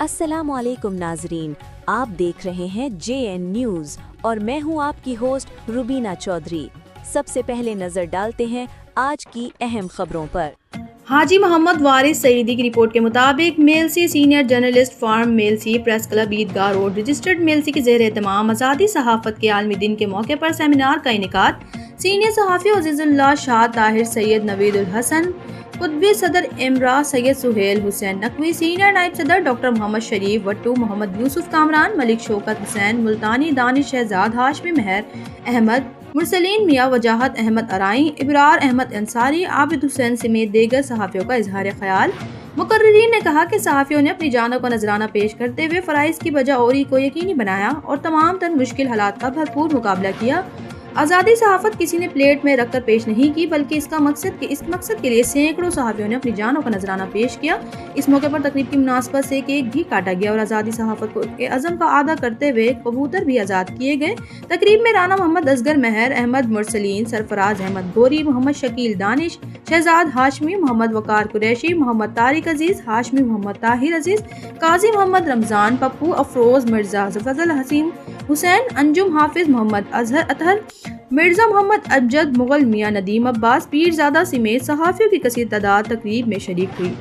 السلام علیکم ناظرین، آپ دیکھ رہے ہیں JN نیوز اور میں ہوں آپ کی ہوسٹ روبینہ چودھری۔ سب سے پہلے نظر ڈالتے ہیں آج کی اہم خبروں پر۔ حاجی محمد وارث سعیدی کی رپورٹ کے مطابق Mailsi senior journalist form Mailsi press club عیدگاہ روڈ رجسٹرڈ میلسی کے زیر اہتمام آزادی صحافت کے عالمی دن کے موقع پر سیمینار کا انعقاد۔ سینئر صحافی عزیز اللہ شاہ طاہر، سید نوید الحسن قطبی، صدر امرا سید سہیل حسین نقوی، سینئر نائب صدر ڈاکٹر محمد شریف وٹو، محمد یوسف کامران، ملک شوکت حسین ملتانی، دانش شہزاد ہاشمی، مہر احمد، مرسلین میاں، وجاہت احمد ارائیں، ابرار احمد انصاری، عابد حسین سمیت دیگر صحافیوں کا اظہار خیال۔ مقررین نے کہا کہ صحافیوں نے اپنی جانوں کا نذرانہ پیش کرتے ہوئے فرائض کی بجا آوری کو یقینی بنایا اور تمام تر مشکل حالات کا بھرپور مقابلہ کیا۔ آزادی صحافت کسی نے پلیٹ میں رکھ کر پیش نہیں کی، بلکہ اس مقصد کے لیے سینکڑوں صحافیوں نے اپنی جانوں کا نذرانہ پیش کیا۔ اس موقع پر تقریب کی مناسبت سے کیک بھی کاٹا گیا اور آزادی صحافت کے عزم کا اعادہ کرتے ہوئے کبوتر بھی آزاد کیے گئے۔ تقریب میں رانا محمد اصغر، مہر احمد، مرسلین، سرفراز احمد گوری، محمد شکیل دانش، شہزاد ہاشمی، محمد وقار قریشی، محمد طارق عزیز ہاشمی، محمد طاہر عزیز، قاضی محمد رمضان، پپو افروز، مرزا فضل حسین حسین، انجم حافظ، محمد اظہر اطہر، مرزا محمد ابجد، مغل میاں ندیم عباس، پیرزادہ سمیت صحافیوں کی کثیر تعداد تقریب میں شریک ہوئی۔